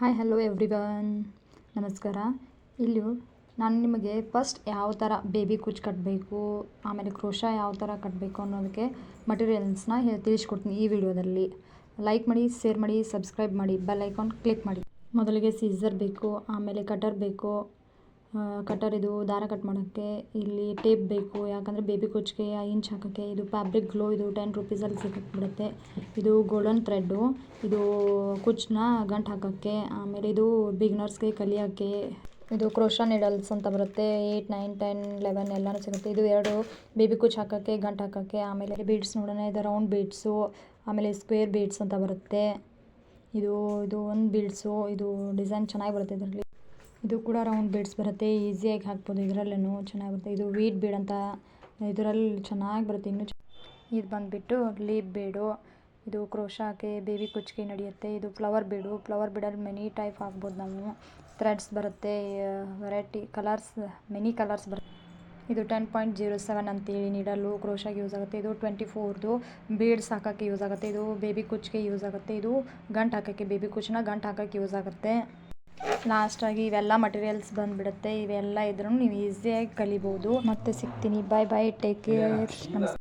Hi hello everyone, ನಮಸ್ಕಾರ. ಇಲ್ಲಿ ನಾನು ನಿಮಗೆ ಫಸ್ಟ್ ಯಾವ ಥರ ಬೇಬಿ ಕುಚ್ಚು ಕಟ್ಟಬೇಕು, ಆಮೇಲೆ ಕ್ರೋಶಾ ಯಾವ ಥರ ಕಟ್ಟಬೇಕು ಅನ್ನೋದಕ್ಕೆ ಮಟೀರಿಯಲ್ಸ್ನ ತಿಳಿಸ್ಕೊಡ್ತೀನಿ ಈ ವಿಡಿಯೋದಲ್ಲಿ. ಲೈಕ್ ಮಾಡಿ, ಶೇರ್ ಮಾಡಿ, ಸಬ್ಸ್ಕ್ರೈಬ್ ಮಾಡಿ, ಬೆಲ್ ಐಕಾನ್ ಕ್ಲಿಕ್ ಮಾಡಿ. ಮೊದಲಿಗೆ ಸೀಸರ್ ಬೇಕು, ಆಮೇಲೆ ಕಟರ್ ಬೇಕು. ಕಟರ್ ಇದು ದಾರ ಕಟ್ ಮಾಡೋಕ್ಕೆ. ಇಲ್ಲಿ ಟೇಪ್ ಬೇಕು, ಯಾಕಂದರೆ ಬೇಬಿ ಕುಚ್ಚಿಗೆ ಇಂಚ್ ಹಾಕೋಕ್ಕೆ. ಇದು ಫ್ಯಾಬ್ರಿಕ್ ಗ್ಲೋ, ಇದು 10 ರೂಪೀಸಲ್ಲಿ ಸಿಕ್ಕಿಬಿಡುತ್ತೆ. ಇದು ಗೋಲ್ಡನ್ ಥ್ರೆಡ್ಡು, ಇದು ಕುಚ್ಚನ್ನ ಗಂಟು ಹಾಕೋಕ್ಕೆ. ಆಮೇಲೆ ಇದು ಬಿಗ್ನರ್ಸ್ಗೆ ಕಲಿಯೋಕ್ಕೆ. ಇದು ಕ್ರೋಶಾ ನೀಡಲ್ಸ್ ಅಂತ ಬರುತ್ತೆ. 8, 9, 10, 11 ಎಲ್ಲನೂ ಸಿಗುತ್ತೆ. ಇದು 2 ಬೇಬಿ ಕುಚ್ಚು ಹಾಕೋಕ್ಕೆ, ಗಂಟು ಹಾಕೋಕ್ಕೆ. ಆಮೇಲೆ ಬೀಡ್ಸ್ ನೋಡೋಣ. ಇದು ರೌಂಡ್ ಬೀಡ್ಸು, ಆಮೇಲೆ ಸ್ಕ್ವೇರ್ ಬೀಡ್ಸ್ ಅಂತ ಬರುತ್ತೆ. ಇದು ಒಂದು ಬೀಡ್ಸು. ಇದು ಡಿಸೈನ್ ಚೆನ್ನಾಗಿ ಬರುತ್ತೆ ಇದರಲ್ಲಿ. ಇದು ಕೂಡ ರೌಂಡ್ ಬೀಡ್ಸ್ ಬರುತ್ತೆ, ಈಸಿಯಾಗಿ ಹಾಕ್ಬೋದು. ಇದರಲ್ಲೂ ಚೆನ್ನಾಗಿ ಬರುತ್ತೆ. ಇದು ವೀಟ್ ಬೀಡ್ ಅಂತ, ಇದರಲ್ಲಿ ಚೆನ್ನಾಗಿ ಬರುತ್ತೆ. ಇದು ಬಂದುಬಿಟ್ಟು ಲೀಪ್ ಬೀಡು. ಇದು ಕ್ರೋಶಾಕ್ಕೆ, ಬೇಬಿ ಕುಚ್ಚಿಗೆ ನಡೆಯುತ್ತೆ. ಇದು ಫ್ಲವರ್ ಬೀಡು. ಫ್ಲವರ್ ಬೀಡಲ್ಲಿ ಮೆನಿ ಟೈಪ್ ಹಾಕ್ಬೋದು ನಾವು. ಥ್ರೆಡ್ಸ್ ಬರುತ್ತೆ, ವೆರೈಟಿ ಕಲರ್ಸ್, ಮೆನಿ ಕಲರ್ಸ್ ಬರುತ್ತೆ. ಇದು 10.07 ಅಂತೇಳಿ ನೀಡಲು ಕ್ರೋಶಾಗೆ ಯೂಸ್ ಆಗುತ್ತೆ. ಇದು 24ದು ಬೀಡ್ಸ್ ಹಾಕೋಕ್ಕೆ ಯೂಸ್ ಆಗುತ್ತೆ. ಇದು ಬೇಬಿ ಕುಚ್ಚಿಗೆ ಯೂಸ್ ಆಗುತ್ತೆ. ಇದು ಗಂಟು ಹಾಕೋಕ್ಕೆ, ಬೇಬಿ ಕುಚ್ಚನ್ನ ಗಂಟು ಹಾಕೋಕ್ಕೆ ಯೂಸ್ ಆಗುತ್ತೆ. ಲಾಸ್ಟಾಗಿ ಇವೆಲ್ಲ ಮಟೀರಿಯಲ್ಸ್ ಬಂದುಬಿಡುತ್ತೆ. ಇವೆಲ್ಲ ಇದ್ರೂ ನೀವು ಈಸಿಯಾಗಿ ಕಲಿಬೋದು. ಮತ್ತೆ ಸಿಗ್ತೀನಿ. ಬಾಯ್ ಬಾಯ್, ಟೇಕ್ ಕೇರ್, ನಮಸ್ತೆ.